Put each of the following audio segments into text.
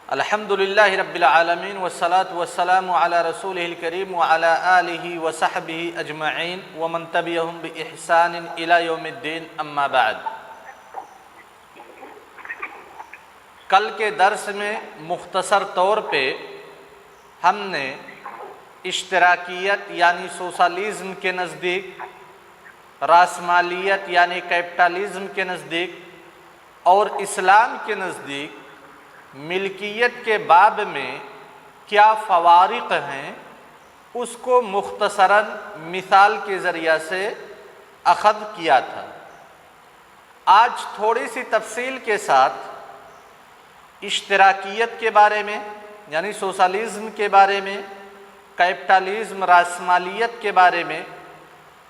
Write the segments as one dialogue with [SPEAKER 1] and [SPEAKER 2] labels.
[SPEAKER 1] الحمدللہ رب العالمین والصلاة والسلام علی رسولہ الکریم وعلی آلہ وصحبہ اجمعین ومن تبعہم بإحسان الی یوم الدین اما بعد۔ کل کے درس میں مختصر طور پہ ہم نے اشتراکیت یعنی سوشلزم کے نزدیک، راسمالیت یعنی کیپٹلزم کے نزدیک اور اسلام کے نزدیک ملکیت کے باب میں کیا فوارق ہیں اس کو مختصراً مثال کے ذریعہ سے اخذ کیا تھا۔ آج تھوڑی سی تفصیل کے ساتھ اشتراکیت کے بارے میں یعنی سوشلزم کے بارے میں، کیپٹلزم راسمالیت کے بارے میں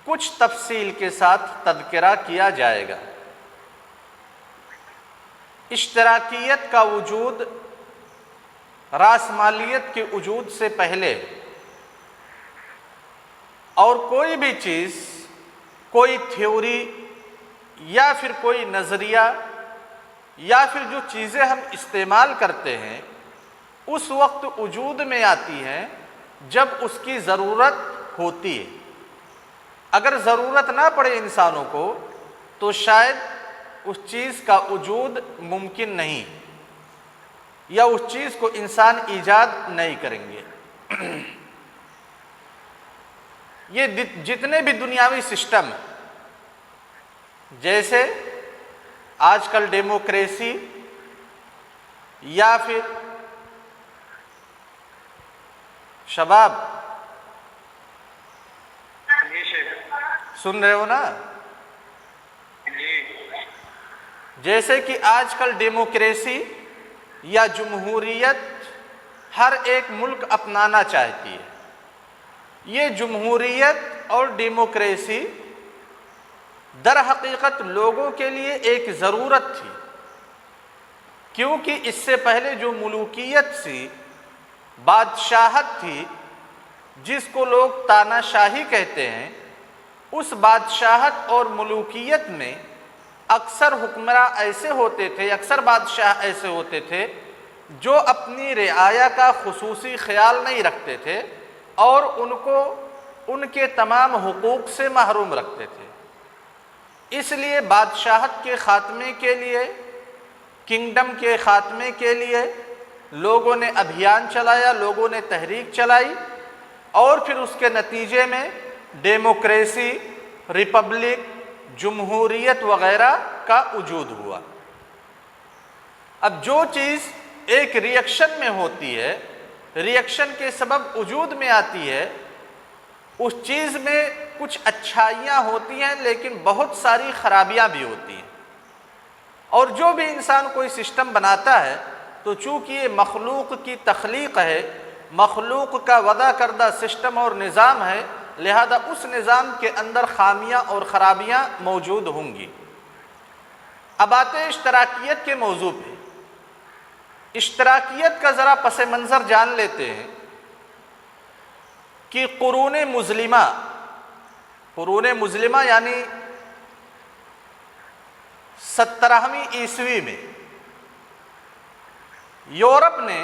[SPEAKER 1] کچھ تفصیل کے ساتھ تذکرہ کیا جائے گا۔ اشتراکیت کا وجود راسمالیت کے وجود سے پہلے، اور کوئی بھی چیز، کوئی تھیوری یا پھر کوئی نظریہ یا پھر جو چیزیں ہم استعمال کرتے ہیں اس وقت وجود میں آتی ہیں جب اس کی ضرورت ہوتی ہے۔ اگر ضرورت نہ پڑے انسانوں کو تو شاید اس چیز کا وجود ممکن نہیں، یا اس چیز کو انسان ایجاد نہیں کریں گے۔ یہ جتنے بھی دنیاوی سسٹم جیسے آج کل ڈیموکریسی یا پھر شباب سن رہے ہو نا، جیسے کہ آج کل ڈیموکریسی یا جمہوریت ہر ایک ملک اپنانا چاہتی ہے۔ یہ جمہوریت اور ڈیموکریسی در حقیقت لوگوں کے لیے ایک ضرورت تھی، کیونکہ اس سے پہلے جو ملوکیت سی، بادشاہت تھی، جس کو لوگ تانا شاہی کہتے ہیں، اس بادشاہت اور ملوکیت میں اکثر حکمراں ایسے ہوتے تھے، اکثر بادشاہ ایسے ہوتے تھے جو اپنی رعایا کا خصوصی خیال نہیں رکھتے تھے اور ان کو ان کے تمام حقوق سے محروم رکھتے تھے۔ اس لیے بادشاہت کے خاتمے کے لیے، کنگڈم کے خاتمے کے لیے لوگوں نے ابھیان چلایا، لوگوں نے تحریک چلائی، اور پھر اس کے نتیجے میں ڈیموکریسی، ریپبلک، جمہوریت وغیرہ کا وجود ہوا۔ اب جو چیز ایک ریئیکشن میں ہوتی ہے، ریئیکشن کے سبب وجود میں آتی ہے، اس چیز میں کچھ اچھائیاں ہوتی ہیں لیکن بہت ساری خرابیاں بھی ہوتی ہیں۔ اور جو بھی انسان کوئی سسٹم بناتا ہے تو چونکہ یہ مخلوق کی تخلیق ہے، مخلوق کا وضع کردہ سسٹم اور نظام ہے، لہذا اس نظام کے اندر خامیاں اور خرابیاں موجود ہوں گی۔ اب آتے ہیں اشتراکیت کے موضوع پہ۔ اشتراکیت کا ذرا پس منظر جان لیتے ہیں کہ قرون مسلمہ یعنی 17ویں عیسوی میں یورپ نے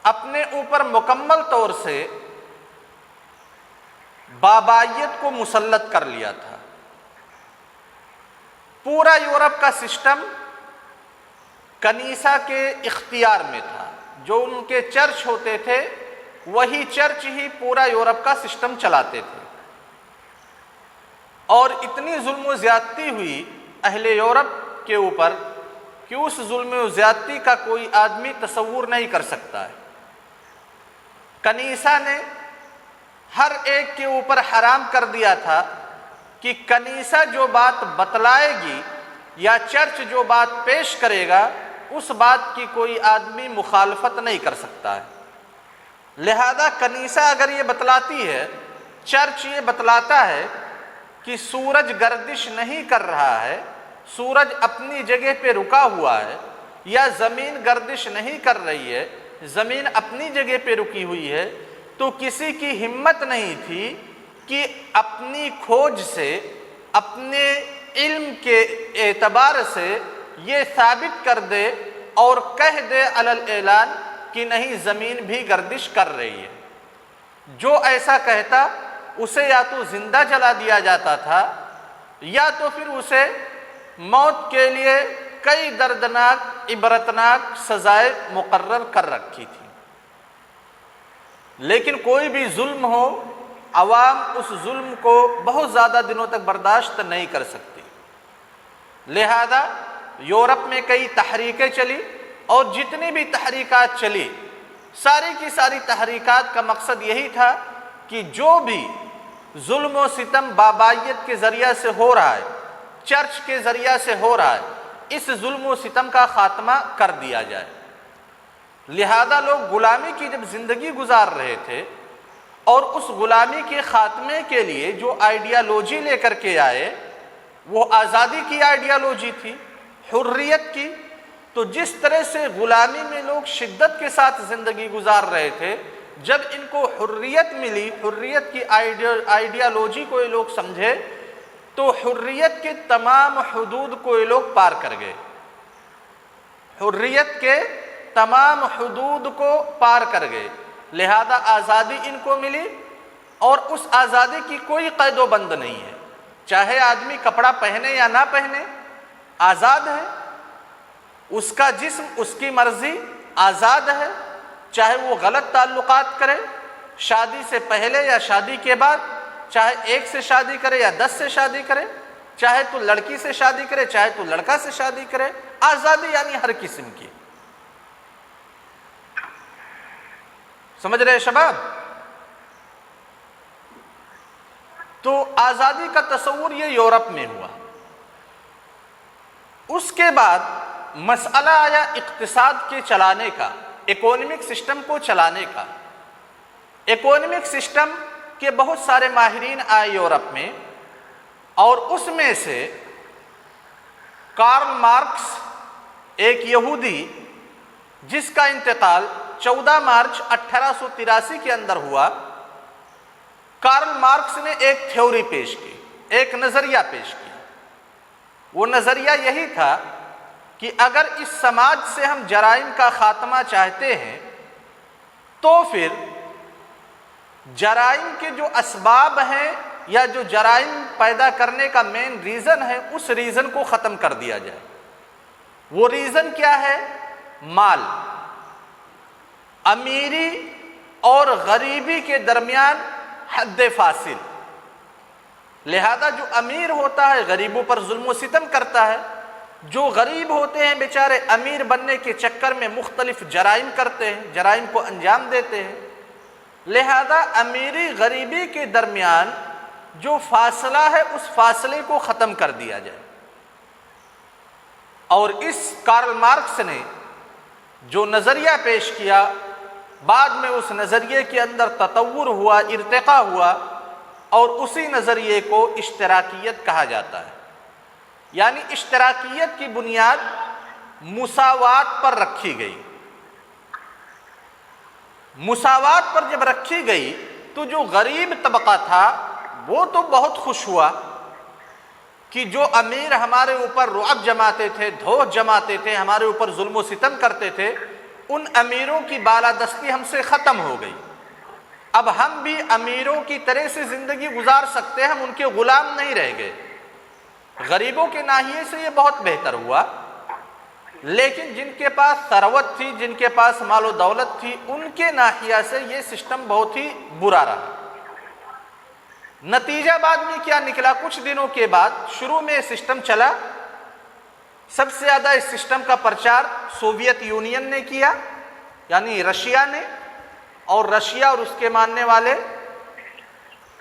[SPEAKER 1] اپنے اوپر مکمل طور سے بابائیت کو مسلط کر لیا تھا۔ پورا یورپ کا سسٹم کنیسہ کے اختیار میں تھا، جو ان کے چرچ ہوتے تھے وہی چرچ ہی پورا یورپ کا سسٹم چلاتے تھے، اور اتنی ظلم و زیادتی ہوئی اہل یورپ کے اوپر کہ اس ظلم و زیادتی کا کوئی آدمی تصور نہیں کر سکتا ہے۔ کنیسہ نے ہر ایک کے اوپر حرام کر دیا تھا کہ کنیسہ جو بات بتلائے گی یا چرچ جو بات پیش کرے گا اس بات کی کوئی آدمی مخالفت نہیں کر سکتا ہے۔ لہذا کنیسہ اگر یہ بتلاتی ہے، چرچ یہ بتلاتا ہے کہ سورج گردش نہیں کر رہا ہے، سورج اپنی جگہ پہ رکا ہوا ہے، یا زمین گردش نہیں کر رہی ہے، زمین اپنی جگہ پہ رکی ہوئی ہے، تو کسی کی ہمت نہیں تھی کہ اپنی کھوج سے، اپنے علم کے اعتبار سے یہ ثابت کر دے اور کہہ دے علل اعلان کہ نہیں زمین بھی گردش کر رہی ہے۔ جو ایسا کہتا اسے یا تو زندہ جلا دیا جاتا تھا یا تو پھر اسے موت کے لیے کئی دردناک عبرتناک سزائیں مقرر کر رکھی تھی۔ لیکن کوئی بھی ظلم ہو، عوام اس ظلم کو بہت زیادہ دنوں تک برداشت نہیں کر سکتی، لہذا یورپ میں کئی تحریکیں چلی، اور جتنی بھی تحریکات چلی ساری کی ساری تحریکات کا مقصد یہی تھا کہ جو بھی ظلم و ستم بابائیت کے ذریعہ سے ہو رہا ہے، چرچ کے ذریعہ سے ہو رہا ہے، اس ظلم و ستم کا خاتمہ کر دیا جائے۔ لہذا لوگ غلامی کی جب زندگی گزار رہے تھے اور اس غلامی کے خاتمے کے لیے جو آئیڈیالوجی لے کر کے آئے وہ آزادی کی آئیڈیالوجی تھی، حریت کی، تو جس طرح سے غلامی میں لوگ شدت کے ساتھ زندگی گزار رہے تھے، جب ان کو حریت ملی، حریت کی آئیڈیالوجی کو یہ لوگ سمجھے، تو حریت کے تمام حدود کو یہ لوگ پار کر گئے، حریت کے تمام حدود کو پار کر گئے۔ لہذا آزادی ان کو ملی، اور اس آزادی کی کوئی قید و بند نہیں ہے، چاہے آدمی کپڑا پہنے یا نہ پہنے آزاد ہے، اس کا جسم اس کی مرضی آزاد ہے، چاہے وہ غلط تعلقات کرے شادی سے پہلے یا شادی کے بعد، چاہے ایک سے شادی کرے یا 10 سے شادی کرے، چاہے تو لڑکی سے شادی کرے چاہے تو لڑکا سے شادی کرے، آزادی یعنی ہر قسم کی۔ سمجھ رہے شباب؟ تو آزادی کا تصور یہ یورپ میں ہوا۔ اس کے بعد مسئلہ آیا اقتصاد کے چلانے کا، اکونومک سسٹم کو چلانے کا۔ اکونومک سسٹم کے بہت سارے ماہرین آئے یورپ میں، اور اس میں سے کارل مارکس ایک یہودی جس کا انتقال 14 مارچ 1883 کے اندر ہوا، کارل مارکس نے ایک تھیوری پیش کی، ایک نظریہ پیش کیا۔ وہ نظریہ یہی تھا کہ اگر اس سماج سے ہم جرائم کا خاتمہ چاہتے ہیں تو پھر جرائم کے جو اسباب ہیں یا جو جرائم پیدا کرنے کا مین ریزن ہے، اس ریزن کو ختم کر دیا جائے۔ وہ ریزن کیا ہے؟ مال۔ امیری اور غریبی کے درمیان حد فاصل، لہذا جو امیر ہوتا ہے غریبوں پر ظلم و ستم کرتا ہے، جو غریب ہوتے ہیں بیچارے امیر بننے کے چکر میں مختلف جرائم کرتے ہیں، جرائم کو انجام دیتے ہیں، لہذا امیری غریبی کے درمیان جو فاصلہ ہے اس فاصلے کو ختم کر دیا جائے۔ اور اس کارل مارکس نے جو نظریہ پیش کیا، بعد میں اس نظریے کے اندر تطور ہوا، ارتقا ہوا، اور اسی نظریے کو اشتراکیت کہا جاتا ہے۔ یعنی اشتراکیت کی بنیاد مساوات پر رکھی گئی۔ مساوات پر جب رکھی گئی تو جو غریب طبقہ تھا وہ تو بہت خوش ہوا کہ جو امیر ہمارے اوپر رعب جماتے تھے، دھوہ جماتے تھے، ہمارے اوپر ظلم و ستم کرتے تھے، ان امیروں کی بالادستی ہم سے ختم ہو گئی، اب ہم بھی امیروں کی طرح سے زندگی گزار سکتے ہیں، ہم ان کے غلام نہیں رہ گئے۔ غریبوں کے ناحیے سے یہ بہت بہتر ہوا، لیکن جن کے پاس ثروت تھی، جن کے پاس مال و دولت تھی، ان کے ناحیہ سے یہ سسٹم بہت ہی برا رہا۔ نتیجہ بعد میں کیا نکلا؟ کچھ دنوں کے بعد شروع میں یہ سسٹم چلا، سب سے زیادہ اس سسٹم کا پرچار سوویت یونین نے کیا، یعنی رشیا نے، اور رشیا اور اس کے ماننے والے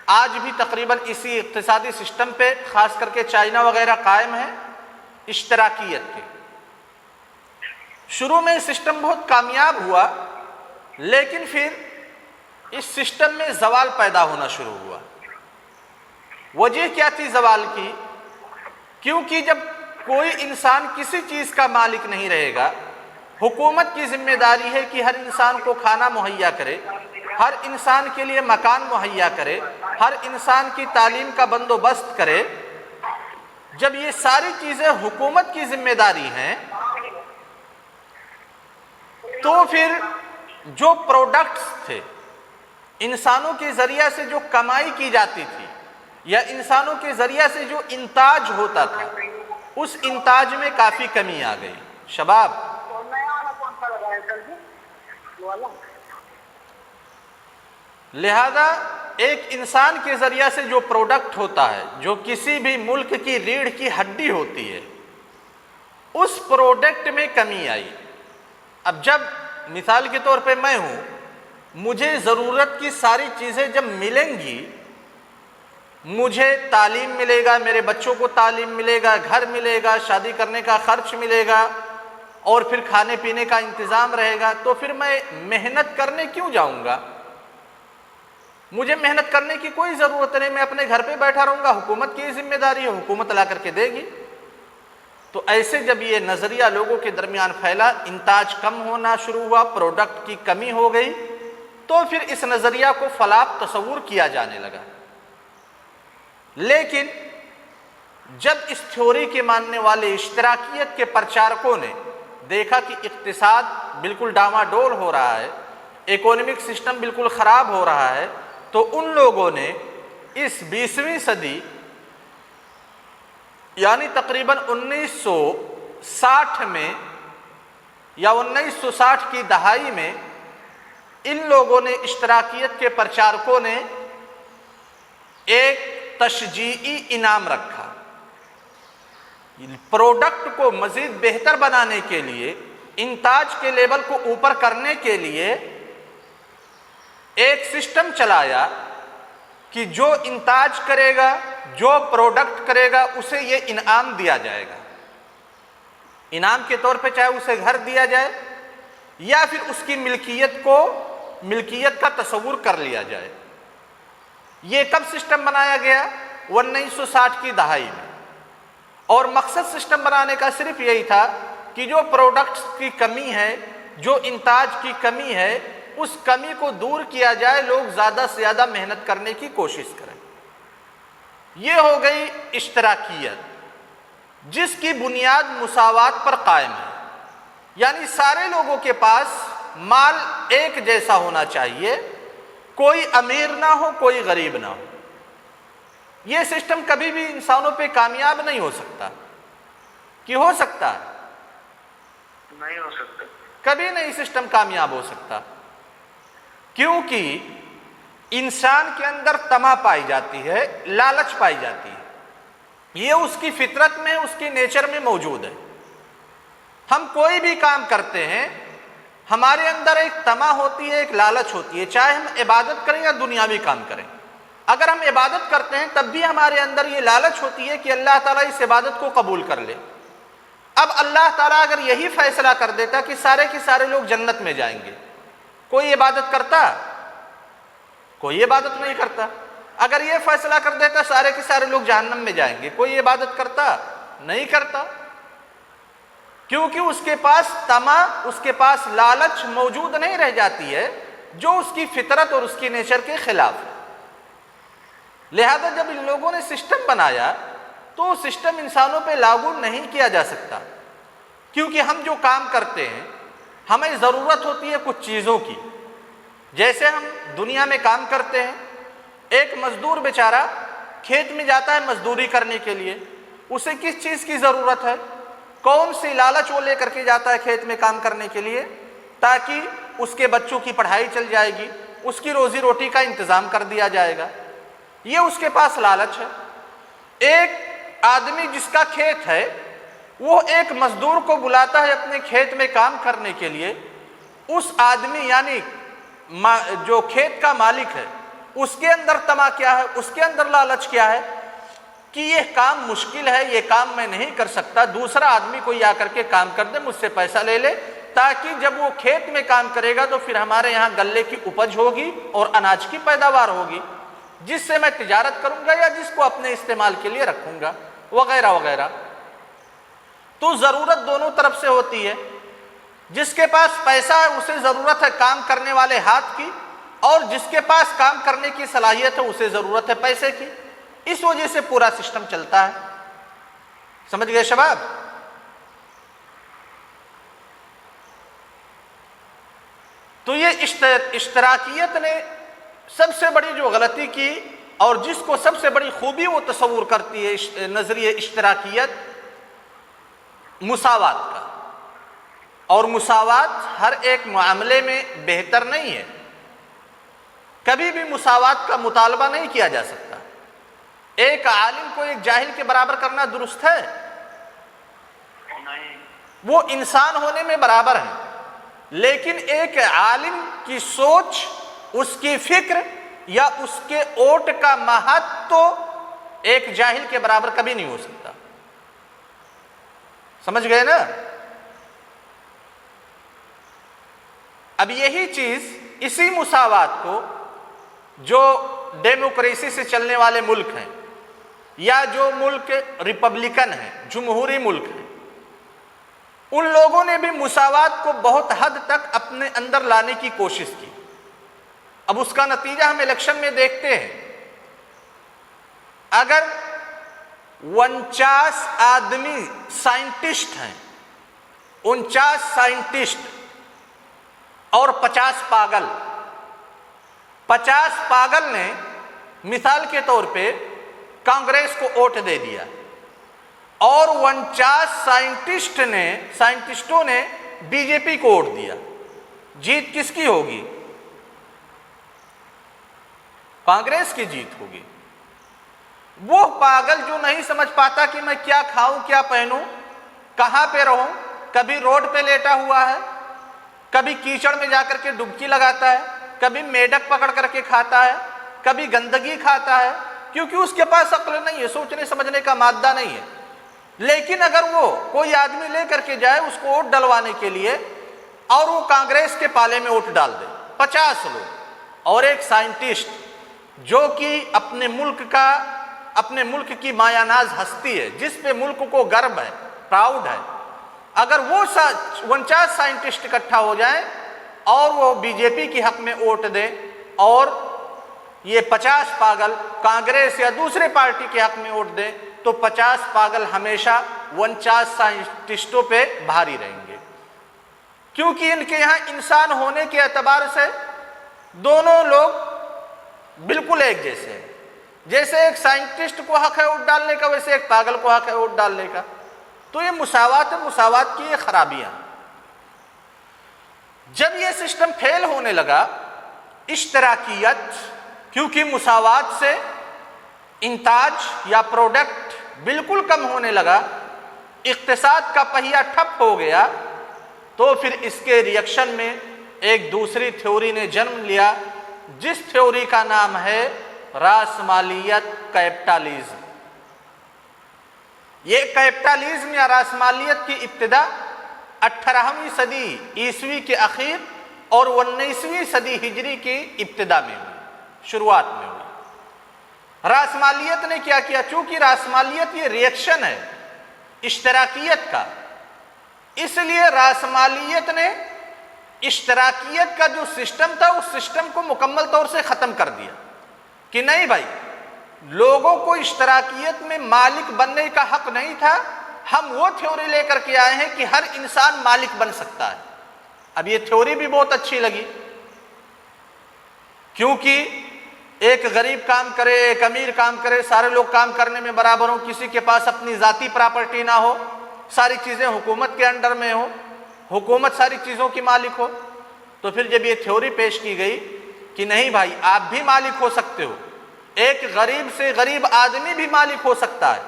[SPEAKER 1] آج بھی تقریباً اسی اقتصادی سسٹم پہ، خاص کر کے چائنا وغیرہ قائم ہے، اشتراکیت کے۔ شروع میں یہ سسٹم بہت کامیاب ہوا، لیکن پھر اس سسٹم میں زوال پیدا ہونا شروع ہوا۔ وجہ کیا تھی زوال کی؟ کیونکہ جب کوئی انسان کسی چیز کا مالک نہیں رہے گا، حکومت کی ذمہ داری ہے کہ ہر انسان کو کھانا مہیا کرے، ہر انسان کے لیے مکان مہیا کرے، ہر انسان کی تعلیم کا بندوبست کرے۔ جب یہ ساری چیزیں حکومت کی ذمہ داری ہیں تو پھر جو پروڈکٹس تھے انسانوں کے ذریعہ سے جو کمائی کی جاتی تھی یا انسانوں کے ذریعہ سے جو انتاج ہوتا تھا اس انتاج میں کافی کمی آ گئی. شباب لہذا ایک انسان کے ذریعہ سے جو پروڈکٹ ہوتا ہے جو کسی بھی ملک کی ریڑھ کی ہڈی ہوتی ہے اس پروڈکٹ میں کمی آئی. اب جب مثال کے طور پہ میں ہوں, مجھے ضرورت کی ساری چیزیں جب ملیں گی, مجھے تعلیم ملے گا, میرے بچوں کو تعلیم ملے گا, گھر ملے گا, شادی کرنے کا خرچ ملے گا اور پھر کھانے پینے کا انتظام رہے گا, تو پھر میں محنت کرنے کیوں جاؤں گا؟ مجھے محنت کرنے کی کوئی ضرورت نہیں, میں اپنے گھر پہ بیٹھا رہوں گا, حکومت کی ذمہ داری ہے, حکومت لا کر کے دے گی. تو ایسے جب یہ نظریہ لوگوں کے درمیان پھیلا, انتاج کم ہونا شروع ہوا, پروڈکٹ کی کمی ہو گئی, تو پھر اس نظریہ کو فلاح تصور کیا جانے لگا. لیکن جب اس تھیوری کے ماننے والے اشتراکیت کے پرچارکوں نے دیکھا کہ اقتصاد بالکل ڈاواڈول ہو رہا ہے, اکونومک سسٹم بالکل خراب ہو رہا ہے, تو ان لوگوں نے اس 20ویں صدی یعنی تقریباً 1960 میں یا 1960 کی دہائی میں ان لوگوں نے, اشتراکیت کے پرچارکوں نے, ایک تشجیعی انعام رکھا. پروڈکٹ کو مزید بہتر بنانے کے لیے, انتاج کے لیول کو اوپر کرنے کے لیے ایک سسٹم چلایا کہ جو انتاج کرے گا, جو پروڈکٹ کرے گا, اسے یہ انعام دیا جائے گا. انعام کے طور پہ چاہے اسے گھر دیا جائے یا پھر اس کی ملکیت کا تصور کر لیا جائے. یہ کب سسٹم بنایا گیا؟ 1960 کی دہائی میں. اور مقصد سسٹم بنانے کا صرف یہی تھا کہ جو پروڈکٹس کی کمی ہے, جو انتاج کی کمی ہے, اس کمی کو دور کیا جائے, لوگ زیادہ سے زیادہ محنت کرنے کی کوشش کریں. یہ ہو گئی اشتراکیت جس کی بنیاد مساوات پر قائم ہے, یعنی سارے لوگوں کے پاس مال ایک جیسا ہونا چاہیے, کوئی امیر نہ ہو, کوئی غریب نہ ہو. یہ سسٹم کبھی بھی انسانوں پہ کامیاب نہیں ہو سکتا. کہ ہو سکتا ہے؟
[SPEAKER 2] نہیں ہو سکتا,
[SPEAKER 1] کبھی نہیں سسٹم کامیاب ہو سکتا, کیونکہ انسان کے اندر طمع پائی جاتی ہے, لالچ پائی جاتی ہے. یہ اس کی فطرت میں, اس کی نیچر میں موجود ہے. ہم کوئی بھی کام کرتے ہیں, ہمارے اندر ایک طمع ہوتی ہے, ایک لالچ ہوتی ہے, چاہے ہم عبادت کریں یا دنیاوی کام کریں. اگر ہم عبادت کرتے ہیں تب بھی ہمارے اندر یہ لالچ ہوتی ہے کہ اللہ تعالیٰ اس عبادت کو قبول کر لے. اب اللہ تعالیٰ اگر یہی فیصلہ کر دیتا کہ سارے کے سارے لوگ جنت میں جائیں گے, کوئی عبادت کرتا؟ کوئی عبادت نہیں کرتا. اگر یہ فیصلہ کر دیتا سارے کے سارے لوگ جہنم میں جائیں گے, کوئی عبادت کرتا؟ نہیں کرتا. کیونکہ اس کے پاس طمع, اس کے پاس لالچ موجود نہیں رہ جاتی ہے جو اس کی فطرت اور اس کی نیچر کے خلاف ہے. لہذا جب ان لوگوں نے سسٹم بنایا تو وہ سسٹم انسانوں پہ لاگو نہیں کیا جا سکتا, کیونکہ ہم جو کام کرتے ہیں ہمیں ضرورت ہوتی ہے کچھ چیزوں کی. جیسے ہم دنیا میں کام کرتے ہیں, ایک مزدور بیچارہ کھیت میں جاتا ہے مزدوری کرنے کے لیے, اسے کس چیز کی ضرورت ہے؟ کون سی لالچ وہ لے کر کے جاتا ہے کھیت میں کام کرنے کے لیے؟ تاکہ اس کے بچوں کی پڑھائی چل جائے گی, اس کی روزی روٹی کا انتظام کر دیا جائے گا. یہ اس کے پاس لالچ ہے. ایک آدمی جس کا کھیت ہے وہ ایک مزدور کو بلاتا ہے اپنے کھیت میں کام کرنے کے لیے. اس آدمی یعنی جو کھیت کا مالک ہے, اس کے اندر طمع کیا ہے, اس کے اندر لالچ کیا ہے کہ یہ کام مشکل ہے, یہ کام میں نہیں کر سکتا, دوسرا آدمی کوئی آ کر کے کام کر دے, مجھ سے پیسہ لے لے, تاکہ جب وہ کھیت میں کام کرے گا تو پھر ہمارے یہاں غلے کی اپج ہوگی اور اناج کی پیداوار ہوگی, جس سے میں تجارت کروں گا یا جس کو اپنے استعمال کے لیے رکھوں گا, وغیرہ وغیرہ. تو ضرورت دونوں طرف سے ہوتی ہے. جس کے پاس پیسہ ہے اسے ضرورت ہے کام کرنے والے ہاتھ کی, اور جس کے پاس کام کرنے کی صلاحیت ہے اسے ضرورت ہے پیسے کی. اس وجہ سے پورا سسٹم چلتا ہے. سمجھ گئے شباب؟ تو یہ اشتراکیت نے سب سے بڑی جو غلطی کی اور جس کو سب سے بڑی خوبی وہ تصور کرتی ہے نظریہ اشتراکیت، مساوات کا. اور مساوات ہر ایک معاملے میں بہتر نہیں ہے، کبھی بھی مساوات کا مطالبہ نہیں کیا جا سکتا. ایک عالم کو ایک جاہل کے برابر کرنا درست ہے؟
[SPEAKER 2] نہیں.
[SPEAKER 1] وہ انسان ہونے میں برابر ہیں، لیکن ایک عالم کی سوچ، اس کی فکر یا اس کے اوٹ کا مہت تو ایک جاہل کے برابر کبھی نہیں ہو سکتا. سمجھ گئے نا؟ اب یہی چیز، اسی مساوات کو جو ڈیموکریسی سے چلنے والے ملک ہیں یا جو ملک ریپبلکن ہیں، جمہوری ملک ہیں، ان لوگوں نے بھی مساوات کو بہت حد تک اپنے اندر لانے کی کوشش کی. اب اس کا نتیجہ ہم الیکشن میں دیکھتے ہیں. اگر 49 آدمی سائنٹسٹ ہیں، 49 سائنٹسٹ اور 50 پاگل، 50 پاگل نے مثال کے طور پہ کانگریس کو ووٹ دے دیا اور 49 سائنٹسٹوں نے بی جے پی کو ووٹ دیا، جیت کس کی ہوگی؟ کانگریس کی جیت ہوگی. وہ پاگل جو نہیں سمجھ پاتا کہ میں کیا کھاؤں، کیا پہنوں، کہاں پہ رہوں، کبھی روڈ پہ لیٹا ہوا ہے، کبھی کیچڑ میں جا کر کے ڈبکی لگاتا ہے، کبھی میڈک پکڑ کر کے کھاتا ہے، کبھی گندگی کھاتا ہے، کیونکہ اس کے پاس عقل نہیں ہے، سوچنے سمجھنے کا مادہ نہیں ہے. لیکن اگر وہ کوئی آدمی لے کر کے جائے اس کو ووٹ ڈلوانے کے لیے اور وہ کانگریس کے پالے میں ووٹ ڈال دے، 50 لوگ اور ایک سائنٹسٹ جو کہ اپنے ملک کی مایہ ناز ہستی ہے، جس پہ ملک کو گرو ہے، پراؤڈ ہے، اگر وہ 49 سائنٹسٹ اکٹھا ہو جائیں اور وہ بی جے پی کے حق میں ووٹ دیں اور یہ 50 پاگل کانگریس یا دوسرے پارٹی کے حق میں ووٹ دیں، تو 50 پاگل ہمیشہ 49 سائنٹسٹوں پہ بھاری رہیں گے. کیونکہ ان کے یہاں انسان ہونے کے اعتبار سے دونوں لوگ بالکل ایک جیسے ہیں. جیسے ایک سائنٹسٹ کو حق ہے ووٹ ڈالنے کا، ویسے ایک پاگل کو حق ہے ووٹ ڈالنے کا. تو یہ مساوات ہے، مساوات کی یہ خرابیاں. جب یہ سسٹم فیل ہونے لگا، اشتراکیت، کیونکہ مساوات سے انتاج یا پروڈکٹ بالکل کم ہونے لگا، اقتصاد کا پہیہ ٹھپ ہو گیا، تو پھر اس کے ریئیکشن میں ایک دوسری تھیوری نے جنم لیا جس تھیوری کا نام ہے راسمالیت، کیپٹالیزم. یہ کیپٹالیزم یا راسمالیت کی ابتدا 18ویں صدی عیسوی کے اخیر اور 19ویں صدی ہجری کی ابتدا میں ہوئی، شروعات میں ہوئی. راسمالیت نے کیا کیا؟ چونکہ راسمالیت یہ ریئیکشن ہے اشتراکیت کا، اس لیے راسمالیت نے اشتراکیت کا جو سسٹم تھا اس سسٹم کو مکمل طور سے ختم کر دیا کہ نہیں بھائی، لوگوں کو اشتراکیت میں مالک بننے کا حق نہیں تھا، ہم وہ تھیوری لے کر کے آئے ہیں کہ ہر انسان مالک بن سکتا ہے. اب یہ تھیوری بھی بہت اچھی لگی، کیونکہ ایک غریب کام کرے، ایک امیر کام کرے، سارے لوگ کام کرنے میں برابر ہوں، کسی کے پاس اپنی ذاتی پراپرٹی نہ ہو، ساری چیزیں حکومت کے انڈر میں ہو، حکومت ساری چیزوں کی مالک ہو. تو پھر جب یہ تھیوری پیش کی گئی کہ نہیں بھائی آپ بھی مالک ہو سکتے ہو، ایک غریب سے غریب آدمی بھی مالک ہو سکتا ہے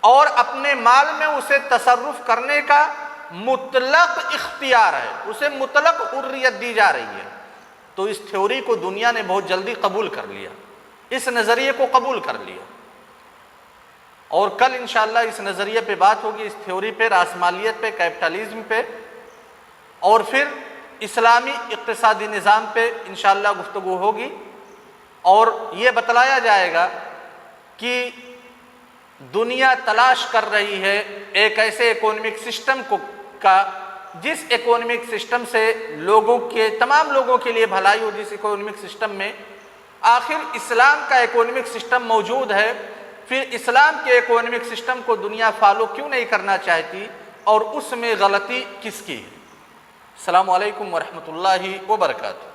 [SPEAKER 1] اور اپنے مال میں اسے تصرف کرنے کا مطلق اختیار ہے، اسے مطلق حریت دی جا رہی ہے. تو اس تھیوری کو دنیا نے بہت جلدی قبول کر لیا، اس نظریے کو قبول کر لیا. اور کل انشاءاللہ اس نظریے پہ بات ہوگی، اس تھیوری پہ، راسمالیت پہ، کیپٹالیزم پہ، اور پھر اسلامی اقتصادی نظام پہ انشاءاللہ گفتگو ہوگی. اور یہ بتلایا جائے گا کہ دنیا تلاش کر رہی ہے ایک ایسے اکونومک سسٹم کا جس اکونومک سسٹم سے تمام لوگوں کے لیے بھلائی ہو، جس اکونومک سسٹم میں آخر اسلام کا اکونومک سسٹم موجود ہے. پھر اسلام کے اکونومک سسٹم کو دنیا فالو کیوں نہیں کرنا چاہتی اور اس میں غلطی کس کی ہے؟ السلام علیکم ورحمۃ اللہ وبرکاتہ.